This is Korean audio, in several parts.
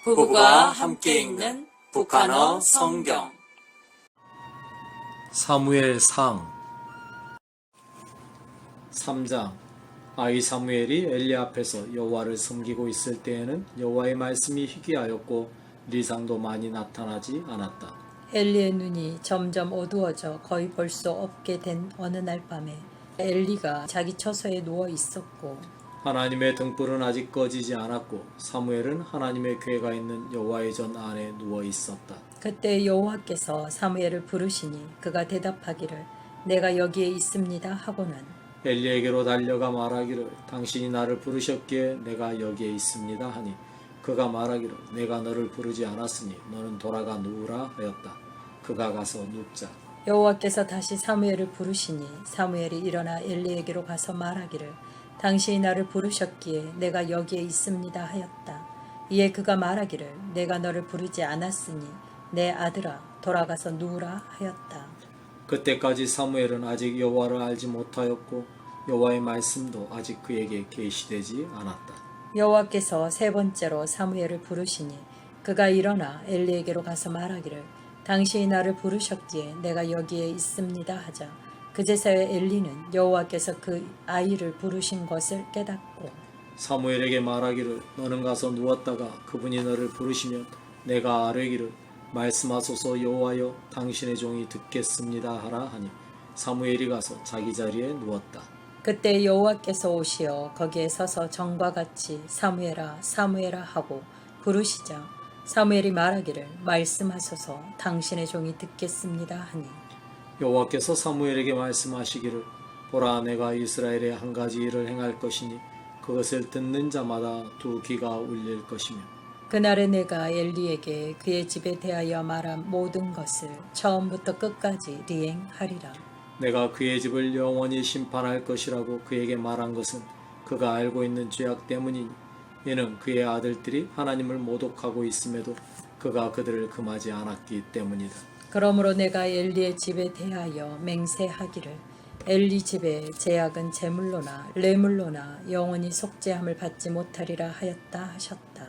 부부가 함께 읽는 북한어 성경. 사무엘상 3장. 아이 사무엘이 엘리 앞에서 여호와를 섬기고 있을 때에는 여호와의 말씀이 희귀하였고 리상도 많이 나타나지 않았다. 엘리의 눈이 점점 어두워져 거의 볼 수 없게 된 어느 날 밤에 엘리가 자기 처소에 누워 있었고 하나님의 등불은 아직 꺼지지 않았고 사무엘은 하나님의 궤가 있는 여호와의 전 안에 누워 있었다. 그때 여호와께서 사무엘을 부르시니 그가 대답하기를 내가 여기에 있습니다 하고는 엘리에게로 달려가 말하기를 당신이 나를 부르셨기에 내가 여기에 있습니다 하니 그가 말하기를 내가 너를 부르지 않았으니 너는 돌아가 누우라 하였다. 그가 가서 눕자. 여호와께서 다시 사무엘을 부르시니 사무엘이 일어나 엘리에게로 가서 말하기를 당신이 나를 부르셨기에 내가 여기에 있습니다 하였다. 이에 그가 말하기를 내가 너를 부르지 않았으니 내 아들아 돌아가서 누우라 하였다. 그때까지 사무엘은 아직 여호와를 알지 못하였고 여호와의 말씀도 아직 그에게 계시되지 않았다. 여호와께서 세 번째로 사무엘을 부르시니 그가 일어나 엘리에게로 가서 말하기를 당신이 나를 부르셨기에 내가 여기에 있습니다 하자. 그제서야 엘리는 여호와께서 그 아이를 부르신 것을 깨닫고 사무엘에게 말하기를 너는 가서 누웠다가 그분이 너를 부르시면 내가 아뢰기를 말씀하소서 여호와여 당신의 종이 듣겠습니다 하라 하니 사무엘이 가서 자기 자리에 누웠다. 그때 여호와께서 오시어 거기에 서서 전과 같이 사무엘아 사무엘아 하고 부르시자 사무엘이 말하기를 말씀하소서 당신의 종이 듣겠습니다 하니 여호와께서 사무엘에게 말씀하시기를 보라 내가 이스라엘에 한 가지 일을 행할 것이니 그것을 듣는 자마다 두 귀가 울릴 것이며 그날에 내가 엘리에게 그의 집에 대하여 말한 모든 것을 처음부터 끝까지 리행하리라. 내가 그의 집을 영원히 심판할 것이라고 그에게 말한 것은 그가 알고 있는 죄악 때문이니 이는 그의 아들들이 하나님을 모독하고 있음에도 그가 그들을 금하지 않았기 때문이다. 그러므로 내가 엘리의 집에 대하여 맹세하기를 엘리 집의 제약은 제물로나 레물로나 영원히 속죄함을 받지 못하리라 하였다 하셨다.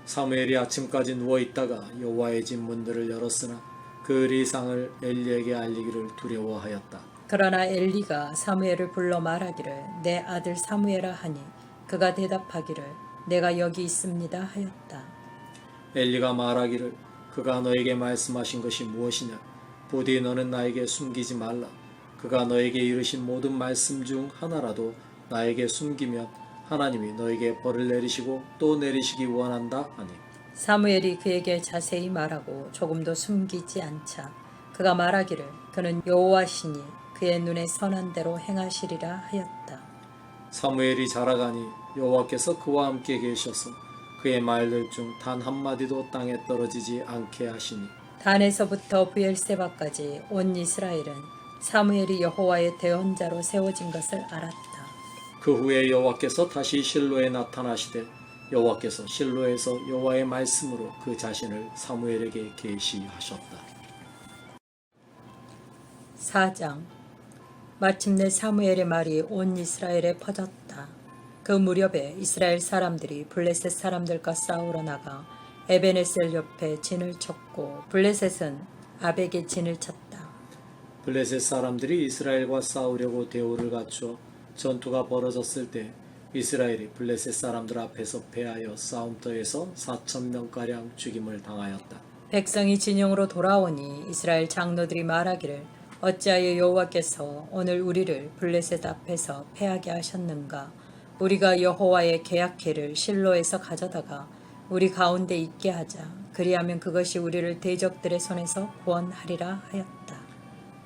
사무엘이 아침까지 누워있다가 여호와의 집 문들을 열었으나 그 리상을 엘리에게 알리기를 두려워하였다. 그러나 엘리가 사무엘을 불러 말하기를 내 아들 사무엘아 하니 그가 대답하기를 내가 여기 있습니다 하였다. 엘리가 말하기를 그가 너에게 말씀하신 것이 무엇이냐 부디 너는 나에게 숨기지 말라. 그가 너에게 이르신 모든 말씀 중 하나라도 나에게 숨기면 하나님이 너에게 벌을 내리시고 또 내리시기 원한다 하니 사무엘이 그에게 자세히 말하고 조금도 숨기지 않자 그가 말하기를 그는 여호와시니 그의 눈에 선한 대로 행하시리라 하였다. 사무엘이 자라가니 여호와께서 그와 함께 계셔서 그의 말들 중 단 한마디도 땅에 떨어지지 않게 하시니 단에서부터 브엘세바까지 온 이스라엘은 사무엘이 여호와의 대언자로 세워진 것을 알았다. 그 후에 여호와께서 다시 실로에 나타나시되 여호와께서 실로에서 여호와의 말씀으로 그 자신을 사무엘에게 계시하셨다. 4장. 마침내 사무엘의 말이 온 이스라엘에 퍼졌다. 그 무렵에 이스라엘 사람들이 블레셋 사람들과 싸우러 나가 에베네셀 옆에 진을 쳤고 블레셋은 아벡에 진을 쳤다. 블레셋 사람들이 이스라엘과 싸우려고 대오를 갖추어 전투가 벌어졌을 때 이스라엘이 블레셋 사람들 앞에서 패하여 싸움터에서 4,000명가량 죽임을 당하였다. 백성이 진영으로 돌아오니 이스라엘 장로들이 말하기를 어찌하여 여호와께서 오늘 우리를 블레셋 앞에서 패하게 하셨는가. 우리가 여호와의 계약궤를 실로에서 가져다가 우리 가운데 있게 하자. 그리하면 그것이 우리를 대적들의 손에서 구원하리라 하였다.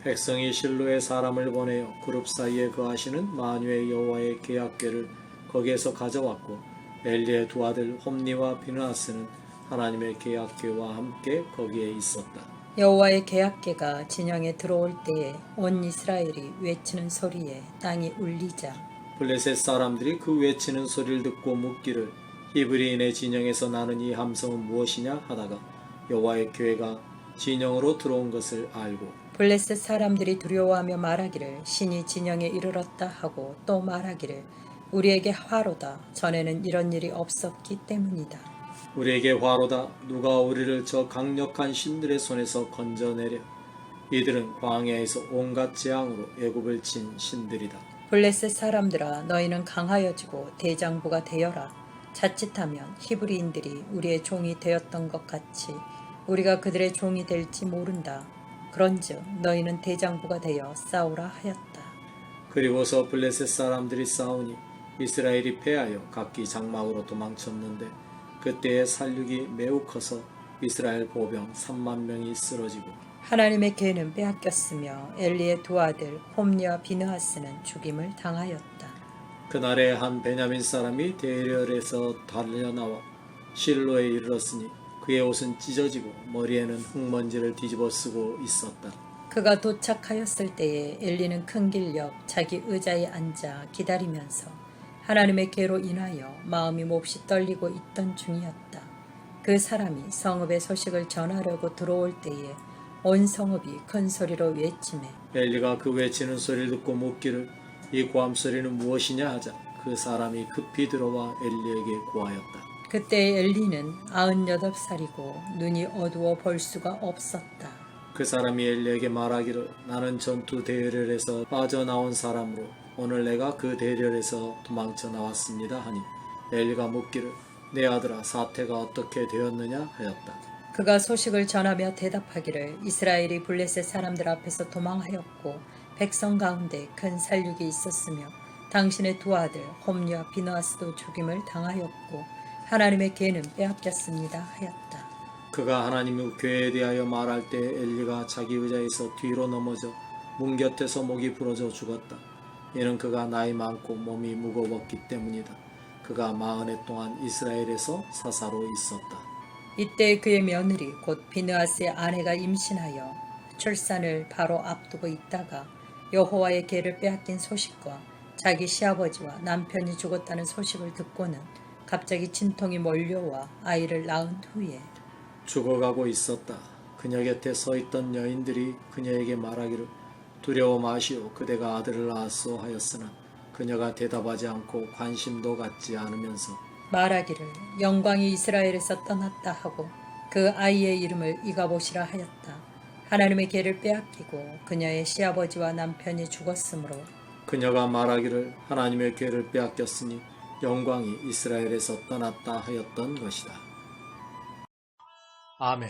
백성이 실로에 사람을 보내어 그룹 사이에 거하시는 만유의 여호와의 계약궤를 거기에서 가져왔고 엘리의 두 아들 홈니와 비느하스는 하나님의 계약궤와 함께 거기에 있었다. 여호와의 계약궤가 진영에 들어올 때에 온 이스라엘이 외치는 소리에 땅이 울리자 블레셋 사람들이 그 외치는 소리를 듣고 묻기를 히브리인의 진영에서 나는 이 함성은 무엇이냐 하다가 여호와의 궤가 진영으로 들어온 것을 알고 블레셋 사람들이 두려워하며 말하기를 신이 진영에 이르렀다 하고 또 말하기를 우리에게 화로다. 전에는 이런 일이 없었기 때문이다. 우리에게 화로다. 누가 우리를 저 강력한 신들의 손에서 건져내려. 이들은 광야에서 온갖 재앙으로 애굽을 친 신들이다. 블레셋 사람들아 너희는 강하여지고 대장부가 되어라. 자칫하면 히브리인들이 우리의 종이 되었던 것 같이 우리가 그들의 종이 될지 모른다. 그런즉 너희는 대장부가 되어 싸우라 하였다. 그리고서 블레셋 사람들이 싸우니 이스라엘이 패하여 각기 장막으로 도망쳤는데 그때의 살육이 매우 커서 이스라엘 보병 3만 명이 쓰러지고 하나님의 계는 빼앗겼으며 엘리의 두 아들 홈리와 비느하스는 죽임을 당하였다. 그날에 한 베냐민 사람이 대열에서 달려나와 실로에 이르렀으니 그의 옷은 찢어지고 머리에는 흙먼지를 뒤집어 쓰고 있었다. 그가 도착하였을 때에 엘리는 큰 길 옆 자기 의자에 앉아 기다리면서 하나님의 계로 인하여 마음이 몹시 떨리고 있던 중이었다. 그 사람이 성읍의 소식을 전하려고 들어올 때에 온 성읍이 큰 소리로 외치매 엘리가 그 외치는 소리를 듣고 묻기를 이 고함 소리는 무엇이냐 하자 그 사람이 급히 들어와 엘리에게 고하였다. 그때 엘리는 98살이고 눈이 어두워 볼 수가 없었다. 그 사람이 엘리에게 말하기를 나는 전투 대열에서 빠져나온 사람으로 오늘 내가 그 대열에서 도망쳐 나왔습니다 하니 엘리가 묻기를 내 아들아 사태가 어떻게 되었느냐 하였다. 그가 소식을 전하며 대답하기를 이스라엘이 블레셋 사람들 앞에서 도망하였고 백성 가운데 큰 살육이 있었으며 당신의 두 아들 홈리와 비느하스도 죽임을 당하였고 하나님의 계는 빼앗겼습니다 하였다. 그가 하나님의 괴에 대하여 말할 때 엘리가 자기 의자에서 뒤로 넘어져 문 곁에서 목이 부러져 죽었다. 이는 그가 나이 많고 몸이 무거웠기 때문이다. 그가 40해 동안 이스라엘에서 사사로 있었다. 이때 그의 며느리 곧 비느하스의 아내가 임신하여 출산을 바로 앞두고 있다가 여호와의 계를 빼앗긴 소식과 자기 시아버지와 남편이 죽었다는 소식을 듣고는 갑자기 진통이 몰려와 아이를 낳은 후에 죽어가고 있었다. 그녀 곁에 서 있던 여인들이 그녀에게 말하기를 두려워 마시오 그대가 아들을 낳았소 하였으나 그녀가 대답하지 않고 관심도 갖지 않으면서 말하기를 영광이 이스라엘에서 떠났다 하고 그 아이의 이름을 이가봇이라 하였다. 하나님의 계를 빼앗기고 그녀의 시아버지와 남편이 죽었으므로 그녀가 말하기를 하나님의 괴를 빼앗겼으니 영광이 이스라엘에서 떠났다 하였던 것이다. 아멘.